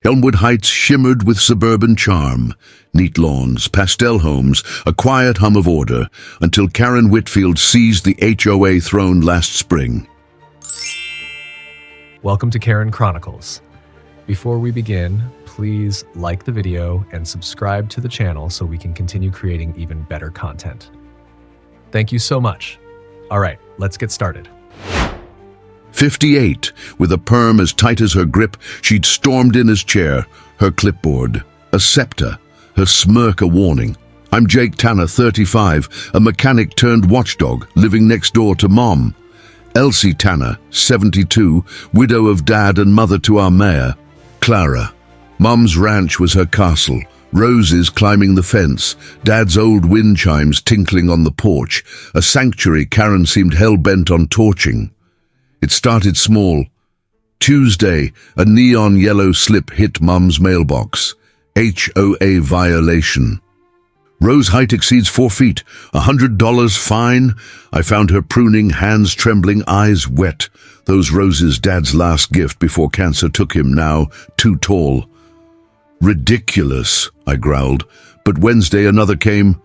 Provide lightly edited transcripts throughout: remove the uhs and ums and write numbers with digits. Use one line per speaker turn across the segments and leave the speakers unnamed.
Elmwood Heights shimmered with suburban charm. Neat lawns, pastel homes, a quiet hum of order, until Karen Whitfield seized the HOA throne last spring.
Welcome to Karen Chronicles. Before we begin, please like the video and subscribe to the channel so we can continue creating even better content. Thank you so much. All right, let's get started.
58, with a perm as tight as her grip, she'd stormed in his chair, her clipboard, a scepter, her smirk a warning. I'm Jake Tanner, 35, a mechanic turned watchdog, living next door to Mom. Elsie Tanner, 72, widow of Dad and mother to our mayor. Clara. Mom's ranch was her castle, roses climbing the fence, Dad's old wind chimes tinkling on the porch, a sanctuary Karen seemed hell-bent on torching. It started small. Tuesday, a neon yellow slip hit Mom's mailbox. HOA violation. Rose height exceeds 4 feet. $100 fine. I found her pruning, hands trembling, eyes wet. Those roses Dad's last gift before cancer took him, now too tall. Ridiculous, I growled. But Wednesday another came.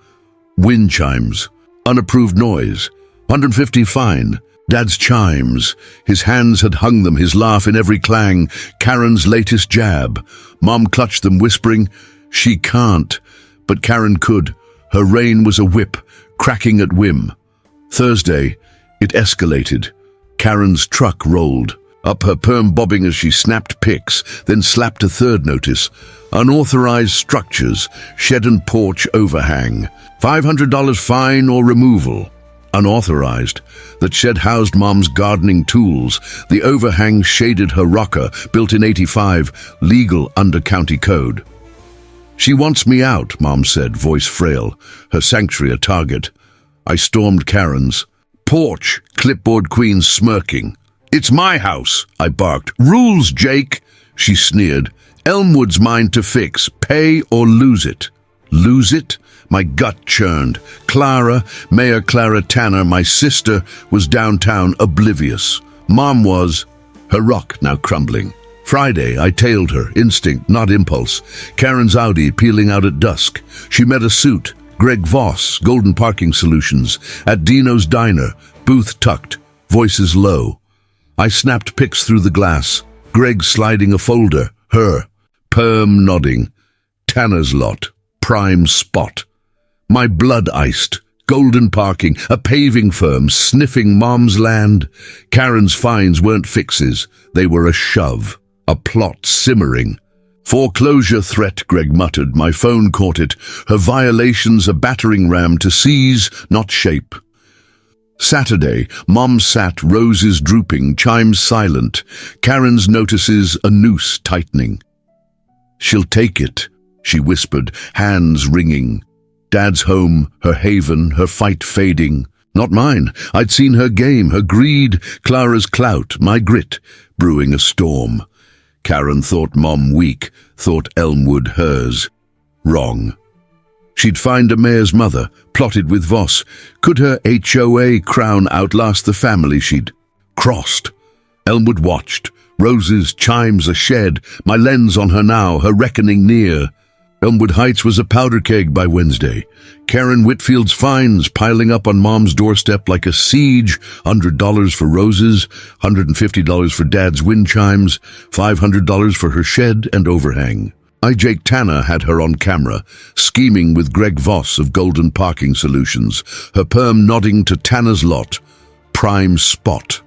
Wind chimes. Unapproved noise. $150 fine. Dad's chimes. His hands had hung them, his laugh in every clang. Karen's latest jab. Mom clutched them, whispering, "She can't." But Karen could. Her reign was a whip, cracking at whim. Thursday, it escalated. Karen's truck rolled. Up her perm bobbing as she snapped pics, then slapped a third notice. Unauthorized structures, shed and porch overhang. $500 fine or removal. Unauthorized. That shed housed Mom's gardening tools. The overhang shaded her rocker, built in '85, legal under county code. She wants me out, Mom said, voice frail, her sanctuary a target. I stormed Karen's. Porch, clipboard queen smirking. It's my house, I barked. Rules, Jake, she sneered. Elmwood's mine to fix, pay or lose it. Lose it? My gut churned. Clara, Mayor Clara Tanner, my sister, was downtown oblivious. Mom was, her rock now crumbling. Friday, I tailed her, instinct, not impulse. Karen's Audi peeling out at dusk. She met a suit, Greg Voss, Golden Parking Solutions, at Dino's Diner, booth tucked, voices low. I snapped pics through the glass. Greg sliding a folder, her, perm nodding. Tanner's lot, prime spot. My blood iced. Golden Parking, a paving firm sniffing Mom's land. Karen's fines weren't fixes, they were a shove. A plot simmering. Foreclosure threat, Greg muttered. My phone caught it. Her violations a battering ram to seize, not shape. Saturday, Mom sat, roses drooping, chimes silent. Karen's notices a noose tightening. She'll take it, she whispered, hands wringing. Dad's home, her haven, her fight fading. Not mine. I'd seen her game, her greed, Clara's clout, my grit, brewing a storm. Karen thought Mom weak, thought Elmwood hers. Wrong. She'd find a mayor's mother, plotted with Voss. Could her HOA crown outlast the family she'd crossed? Elmwood watched. Roses, chimes, a shed, my lens on her now, her reckoning near. Elmwood Heights was a powder keg by Wednesday. Karen Whitfield's fines piling up on Mom's doorstep like a siege. $100 for roses, $150 for Dad's wind chimes, $500 for her shed and overhang. Jake Tanner had her on camera, scheming with Greg Voss of Golden Parking Solutions, her perm nodding to Tanner's lot. Prime spot.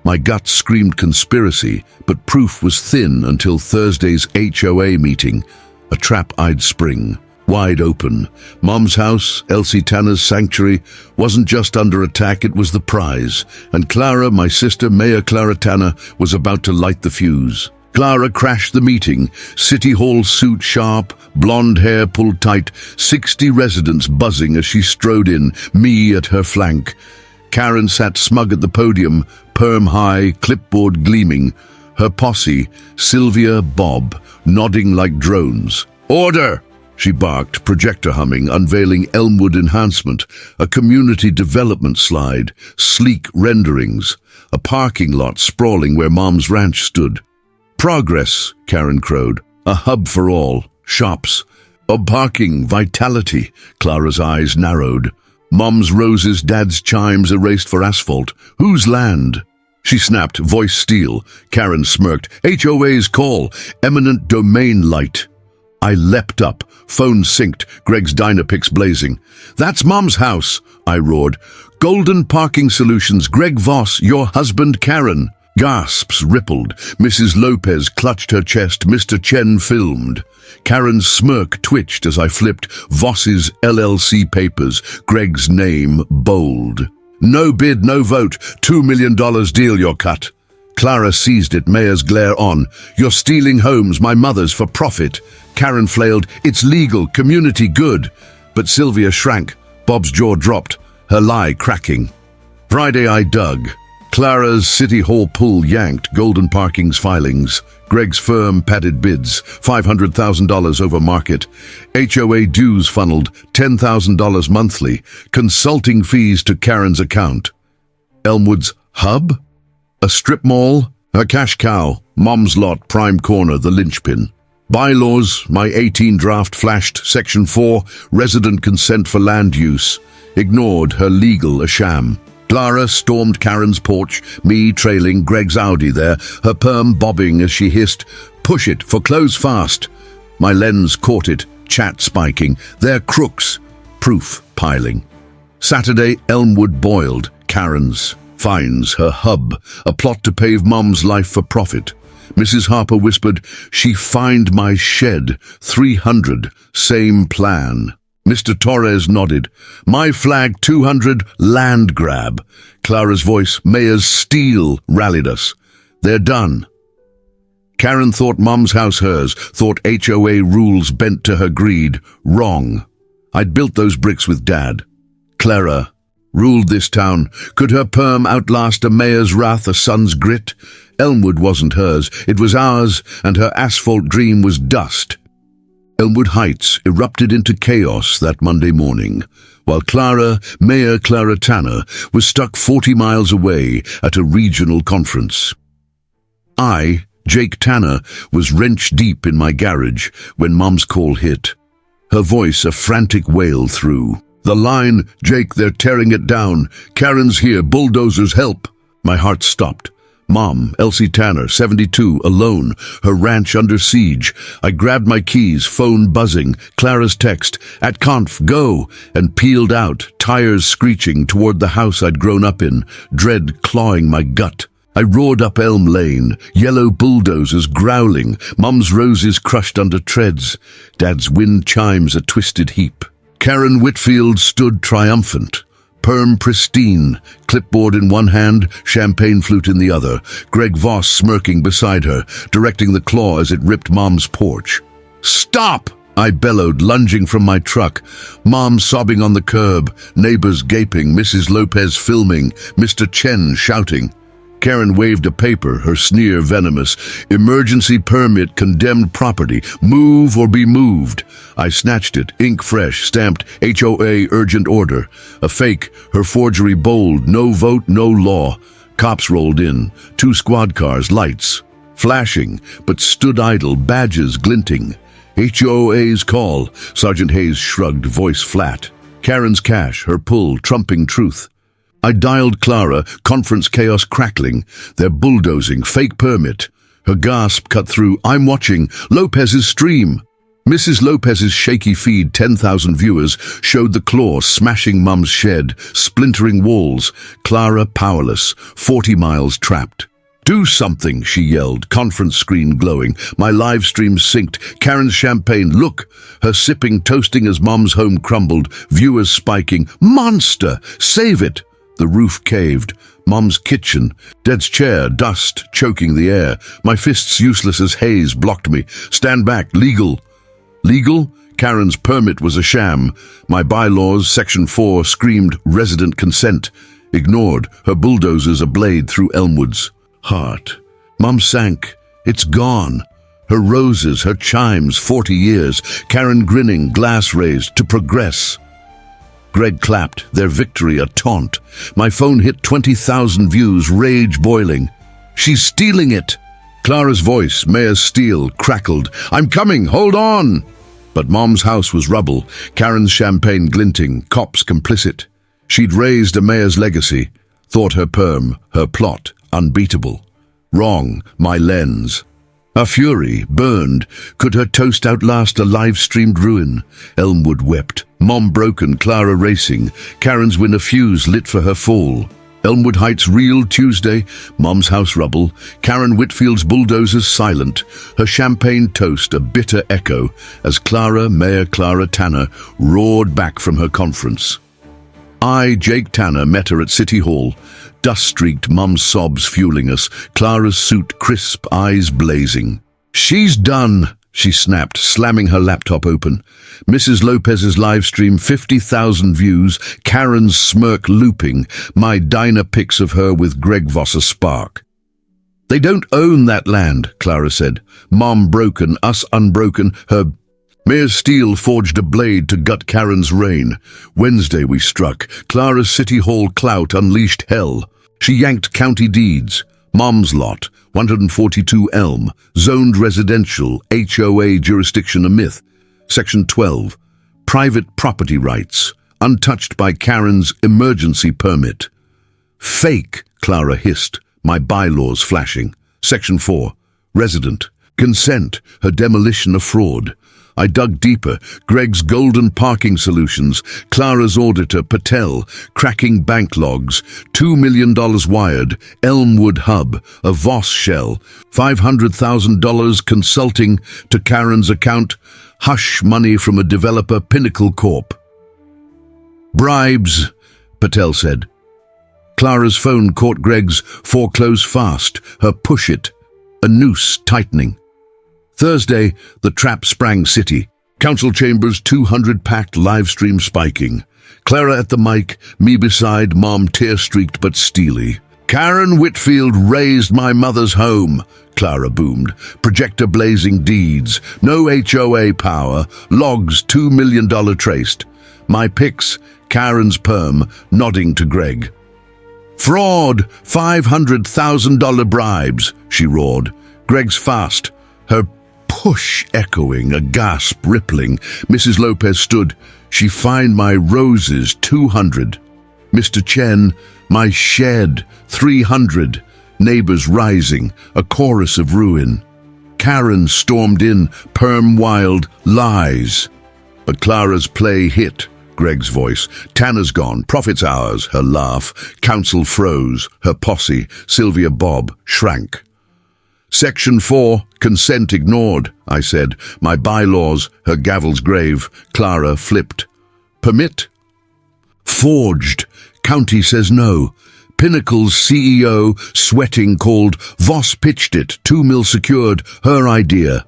My gut screamed conspiracy, but proof was thin until Thursday's HOA meeting. A trap-eyed spring, wide open. Mom's house, Elsie Tanner's sanctuary, wasn't just under attack, it was the prize. And Clara, my sister, Mayor Clara Tanner, was about to light the fuse. Clara crashed the meeting, City Hall suit sharp, blonde hair pulled tight, 60 residents buzzing as she strode in, me at her flank. Karen sat smug at the podium, perm high, clipboard gleaming. Her posse, Sylvia, Bob, nodding like drones. Order! She barked, projector humming, unveiling Elmwood Enhancement, a community development slide, sleek renderings, a parking lot sprawling where Mom's ranch stood. Progress, Karen crowed. A hub for all. Shops. Parking. Vitality. Clara's eyes narrowed. Mom's roses, Dad's chimes erased for asphalt. Whose land? She snapped, voice steel. Karen smirked. HOA's call. Eminent domain light. I leapt up. Phone synced. Greg's Dynapix blazing. That's Mom's house, I roared. Golden Parking Solutions. Greg Voss, your husband Karen. Gasps rippled. Mrs. Lopez clutched her chest. Mr. Chen filmed. Karen's smirk twitched as I flipped Voss's LLC papers, Greg's name bold. No bid, no vote. $2 million deal, you're cut. Clara seized it, Mayor's glare on. You're stealing homes, my mother's, for profit. Karen flailed, it's legal, community good. But Sylvia shrank. Bob's jaw dropped, her lie cracking. Friday I dug. Clara's City Hall pool yanked Golden Parking's filings. Greg's firm padded bids, $500,000 over market. HOA dues funneled, $10,000 monthly. Consulting fees to Karen's account. Elmwood's hub? A strip mall? A cash cow. Mom's lot, prime corner, the linchpin. Bylaws, my 18 draft flashed, Section 4, resident consent for land use. Ignored, her legal a sham. Clara stormed Karen's porch, me trailing Greg's Audi there, her perm bobbing as she hissed, push it, foreclose fast. My lens caught it, chat spiking, they're crooks, proof piling. Saturday, Elmwood boiled, Karen's. Finds, her hub, a plot to pave Mom's life for profit. Mrs. Harper whispered, she fined my shed, 300, same plan. Mr. Torres nodded. My flag 200, land grab. Clara's voice, Mayor's steel, rallied us. They're done. Karen thought Mom's house hers, thought HOA rules bent to her greed. Wrong. I'd built those bricks with Dad. Clara ruled this town. Could her perm outlast a mayor's wrath, a son's grit? Elmwood wasn't hers, it was ours, and her asphalt dream was dust. Elmwood Heights erupted into chaos that Monday morning, while Mayor Clara Tanner, was stuck 40 miles away at a regional conference. I, Jake Tanner, was wrenched deep in my garage when Mom's call hit. Her voice a frantic wail through. The line, Jake, they're tearing it down. Karen's here, bulldozers, help. My heart stopped. Mom, Elsie Tanner, 72, alone, her ranch under siege. I grabbed my keys, phone buzzing, Clara's text, at conf, go, and peeled out, tires screeching toward the house I'd grown up in, dread clawing my gut. I roared up Elm Lane, yellow bulldozers growling, Mom's roses crushed under treads, Dad's wind chimes a twisted heap. Karen Whitfield stood triumphant. Perm pristine, clipboard in one hand, champagne flute in the other, Greg Voss smirking beside her, directing the claw as it ripped Mom's porch. Stop! I bellowed, lunging from my truck. Mom sobbing on the curb, neighbors gaping, Mrs. Lopez filming, Mr. Chen shouting. Karen waved a paper, her sneer venomous. Emergency permit, condemned property. Move or be moved. I snatched it, ink fresh, stamped HOA urgent order. A fake, her forgery bold, no vote, no law. Cops rolled in, 2 squad cars, lights. Flashing, but stood idle, badges glinting. HOA's call. Sergeant Hayes shrugged, voice flat. Karen's cash, her pull, trumping truth. I dialed Clara, conference chaos crackling. They're bulldozing, fake permit. Her gasp cut through, I'm watching, Lopez's stream. Mrs. Lopez's shaky feed, 10,000 viewers, showed the claw smashing Mum's shed, splintering walls. Clara powerless, 40 miles trapped. Do something, she yelled, conference screen glowing. My live stream synced. Karen's champagne, look! Her sipping, toasting as Mom's home crumbled. Viewers spiking. Monster! Save it! The roof caved. Mom's kitchen. Dad's chair, dust, choking the air. My fists useless as haze blocked me. Stand back, legal. Legal? Karen's permit was a sham. My bylaws, Section 4, screamed resident consent. Ignored, her bulldozers a blade through Elmwood's heart. Mom sank. It's gone. Her roses, her chimes, 40 years. Karen grinning, glass raised, to progress. Greg clapped, their victory a taunt. My phone hit 20,000 views, rage boiling. She's stealing it! Clara's voice, Mayor's steel, crackled. "I'm coming, hold on!" But Mom's house was rubble, Karen's champagne glinting, cops complicit. She'd raised a mayor's legacy, thought her perm, her plot, unbeatable. Wrong, my lens. Her fury burned. Could her toast outlast a live-streamed ruin? Elmwood wept. Mom broken, Clara racing. Karen's win a fuse lit for her fall. Elmwood Heights real Tuesday. Mom's house rubble. Karen Whitfield's bulldozers silent. Her champagne toast a bitter echo as Mayor Clara Tanner, roared back from her conference. I, Jake Tanner, met her at City Hall. Dust-streaked, Mum's sobs fueling us, Clara's suit crisp, eyes blazing. "She's done," she snapped, slamming her laptop open. Mrs. Lopez's live stream, 50,000 views, Karen's smirk looping, my diner pics of her with Greg Voss a spark. "They don't own that land," Clara said. "Mom broken, us unbroken, her..." Mayor Steele forged a blade to gut Karen's reign. Wednesday we struck. Clara's City Hall clout unleashed hell. She yanked county deeds. Mom's lot, 142 Elm, zoned residential, HOA jurisdiction a myth. Section 12, private property rights, untouched by Karen's emergency permit. "Fake," Clara hissed, my bylaws flashing. Section 4, resident, consent, her demolition a fraud. I dug deeper. Greg's golden parking solutions, Clara's auditor, Patel, cracking bank logs, $2 million wired, Elmwood hub, a Voss shell, $500,000 consulting to Karen's account, hush money from a developer, Pinnacle Corp. "Bribes," Patel said. Clara's phone caught Greg's foreclose fast, her push it, a noose tightening. Thursday, the trap sprang city. Council chambers, 200 packed, live stream spiking. Clara at the mic, me beside, Mom tear-streaked but steely. "Karen Whitfield raised my mother's home," Clara boomed. "Projector blazing deeds, no HOA power, logs $2 million traced. My pics, Karen's perm, nodding to Greg. "Fraud, $500,000 bribes," she roared. Greg's fast, her push echoing, a gasp rippling. Mrs. Lopez stood. "She find my roses, 200. Mr. Chen, my shed, 300. Neighbors rising, a chorus of ruin. Karen stormed in, perm wild, lies." But Clara's play hit. Greg's voice. "Tanner's gone, profits ours," her laugh. Council froze, her posse, Sylvia Bob, shrank. "Section 4, consent ignored," I said. My bylaws, her gavel's grave. Clara flipped. "Permit?" "Forged. County says no." Pinnacle's CEO, sweating, called. Voss pitched it, $2 million secured, her idea.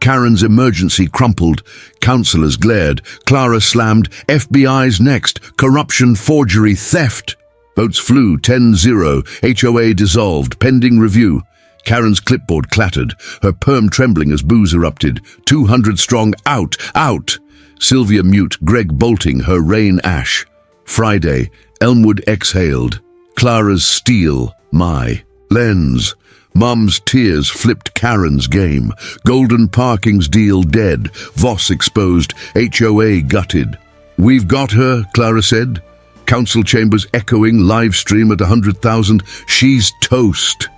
Karen's emergency crumpled. Councillors glared. Clara slammed. "FBI's next. Corruption, forgery, theft." Votes flew, 10-0. HOA dissolved, pending review. Karen's clipboard clattered, her perm trembling as boos erupted. 200 strong, out, out. Sylvia mute, Greg bolting, her rain ash. Friday, Elmwood exhaled. Clara's steel, my lens. Mum's tears flipped Karen's game. Golden Parking's deal dead. Voss exposed, HOA gutted. "We've got her," Clara said. Council chambers echoing, live stream at 100,000. She's toast.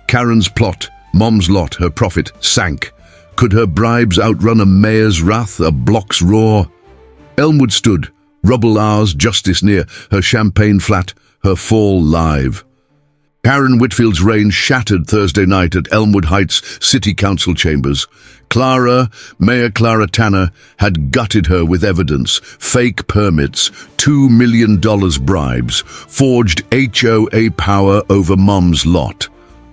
Karen's plot, Mom's lot, her profit, sank. Could her bribes outrun a mayor's wrath, a block's roar? Elmwood stood, rubble ours, justice near, her champagne flat, her fall live. Karen Whitfield's reign shattered Thursday night at Elmwood Heights City Council chambers. Mayor Clara Tanner, had gutted her with evidence, fake permits, $2 million bribes, forged HOA power over Mom's lot.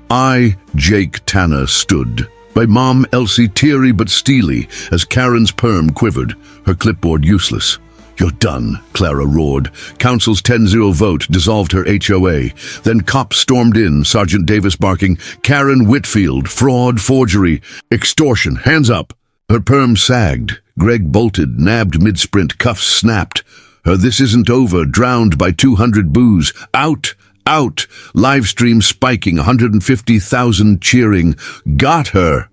I, Jake Tanner, stood. By Mom Elsie teary but steely as Karen's perm quivered, her clipboard useless. "You're done," Clara roared. Council's 10-0 vote dissolved her HOA. Then cops stormed in, Sergeant Davis barking, "Karen Whitfield, fraud, forgery, extortion, hands up." Her perm sagged. Greg bolted, nabbed mid-sprint, cuffs snapped. Her "this isn't over," drowned by 200 boos. Out, Out! Livestream spiking, 150,000 cheering. Got her!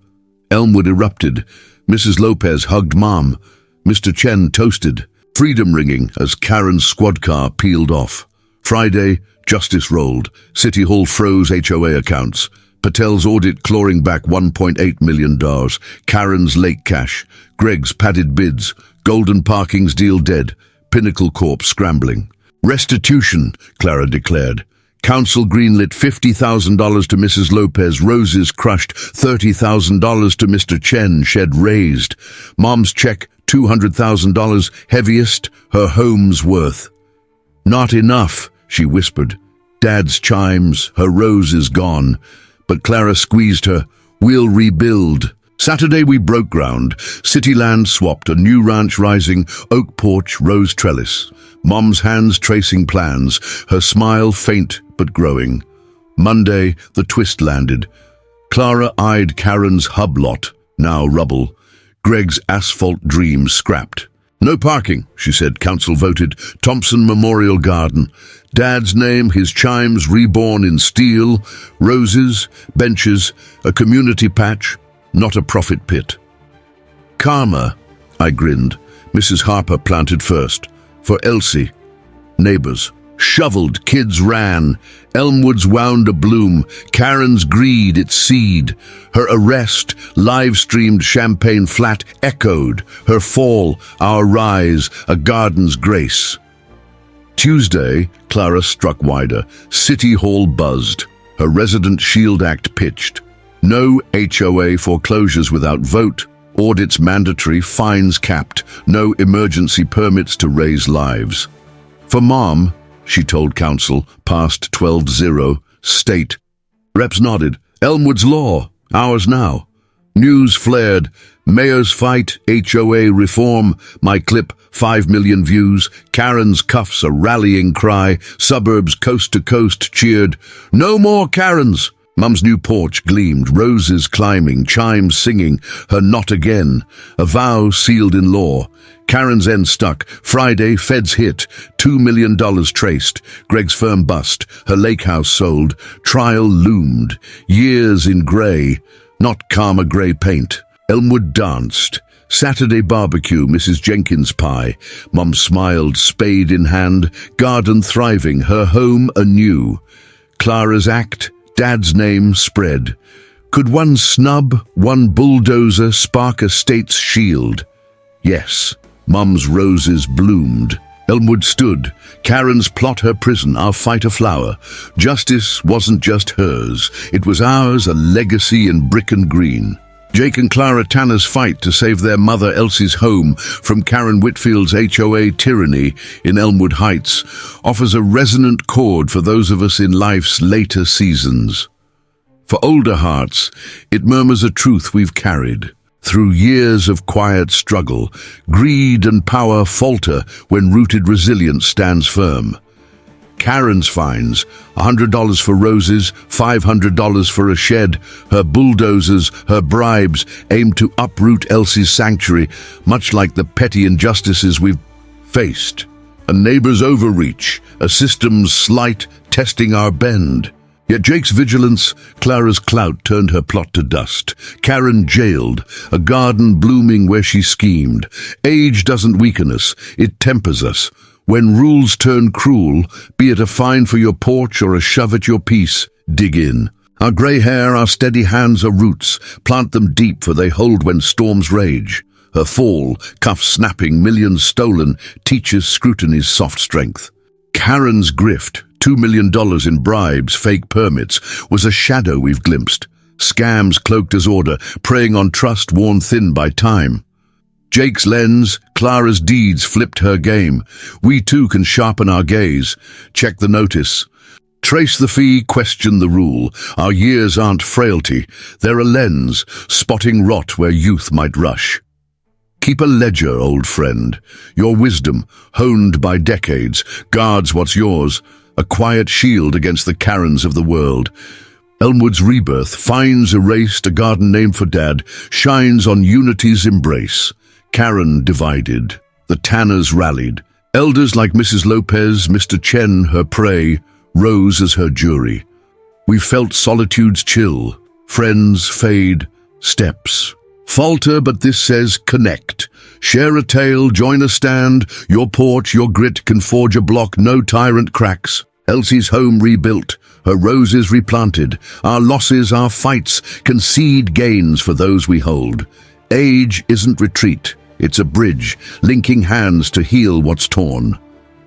Elmwood erupted. Mrs. Lopez hugged Mom. Mr. Chen toasted. Freedom ringing as Karen's squad car peeled off. Friday, justice rolled. City Hall froze HOA accounts. Patel's audit clawing back $1.8 million. Karen's late cash. Greg's padded bids. Golden Parking's deal dead. Pinnacle Corp scrambling. Restitution, Clara declared. Council greenlit $50,000 to Mrs. Lopez. Roses crushed. $30,000 to Mr. Chen. Shed raised. Mom's check, $200,000. Heaviest her home's worth. Not enough, she whispered. Dad's chimes, her roses gone. But Clara squeezed her. We'll rebuild. Saturday we broke ground. City land swapped, a new ranch rising, oak porch, rose trellis. Mom's hands tracing plans, her smile faint but growing. Monday, the twist landed. Clara eyed Karen's hub lot, now rubble. Greg's asphalt dream scrapped. No parking, she said. Council voted. Thompson Memorial Garden. Dad's name, his chimes reborn in steel. Roses, benches, a community patch, not a profit pit. Karma, I grinned. Mrs. Harper planted first. For Elsie. Neighbors. Shoveled, kids ran. Elmwood's wound a bloom. Karen's greed its seed. Her arrest, live-streamed Champagne Flat, echoed. Her fall, our rise, a garden's grace. Tuesday, Clara struck wider. City Hall buzzed. Her Resident Shield Act pitched. No HOA foreclosures without vote. Audits mandatory, fines capped. No emergency permits to raise lives. For Mom, she told Council, passed 12-0, state. Reps nodded. Elmwood's law, ours now. News flared. Mayor's fight, HOA reform. My clip, 5 million views. Karen's cuffs, a rallying cry. Suburbs coast to coast cheered. No more Karens. Mum's new porch gleamed, roses climbing, chimes singing, her not again, a vow sealed in law. Karen's end stuck. Friday, feds hit. $2 million traced. Greg's firm bust. Her lake house sold. Trial loomed. Years in grey. Not Karma grey paint. Elmwood danced. Saturday barbecue, Mrs. Jenkins pie. Mum smiled, spade in hand. Garden thriving, her home anew. Clara's act, Dad's name spread. Could one snub, one bulldozer spark a state's shield? Yes. Mum's roses bloomed. Elmwood stood. Karen's plot her prison, our fight a flower. Justice wasn't just hers. It was ours, a legacy in brick and green. Jake and Clara Tanner's fight to save their mother Elsie's home from Karen Whitfield's HOA tyranny in Elmwood Heights offers a resonant chord for those of us in life's later seasons. For older hearts, it murmurs a truth we've carried. Through years of quiet struggle, greed and power falter when rooted resilience stands firm. Karen's fines, $100 for roses, $500 for a shed, her bulldozers, her bribes aim to uproot Elsie's sanctuary, much like the petty injustices we've faced. A neighbor's overreach, a system's slight testing our bend. Yet Jake's vigilance, Clara's clout turned her plot to dust. Karen jailed, a garden blooming where she schemed. Age doesn't weaken us, it tempers us. When rules turn cruel, be it a fine for your porch or a shove at your peace, dig in. Our grey hair, our steady hands are roots. Plant them deep, for they hold when storms rage. Her fall, cuffs snapping, millions stolen, teaches scrutiny's soft strength. Karen's grift, $2 million in bribes, fake permits, was a shadow we've glimpsed. Scams cloaked as order, preying on trust worn thin by time. Jake's lens, Clara's deeds flipped her game. We too can sharpen our gaze. Check the notice. Trace the fee, question the rule. Our years aren't frailty. They're a lens, spotting rot where youth might rush. Keep a ledger, old friend. Your wisdom, honed by decades, guards what's yours. A quiet shield against the Karens of the world. Elmwood's rebirth, fines erased, a garden named for Dad, shines on unity's embrace. Karen divided. The Tanners rallied. Elders like Mrs. Lopez, Mr. Chen, her prey, rose as her jury. We felt solitude's chill, friends fade, steps falter, but this says connect. Share a tale, join a stand, your porch, your grit can forge a block no tyrant cracks. Elsie's home rebuilt, her roses replanted, our losses, our fights, concede gains for those we hold. Age isn't retreat, it's a bridge, linking hands to heal what's torn.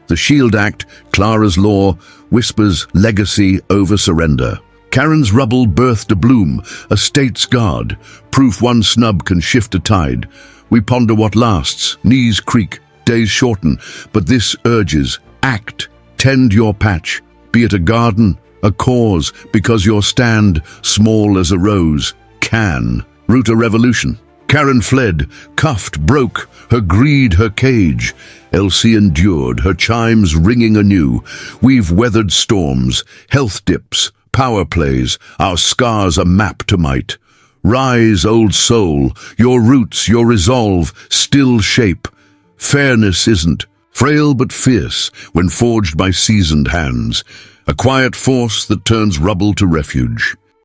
The Shield Act, Clara's law, whispers legacy over surrender. Karen's rubble birthed a bloom, a state's guard, proof one snub can shift a tide. We ponder what lasts, knees creak, days shorten, but this urges, act, tend your patch, be it a garden, a cause, because your stand, small as a rose, can root a revolution. Karen fled, cuffed, broke, her greed her cage. Elsie endured, her chimes ringing anew. We've weathered storms, health dips, power plays, our scars a map to might. Rise, old soul, your roots, your resolve, still shape. Fairness isn't, frail but fierce, when forged by seasoned hands. A quiet force that turns rubble to refuge.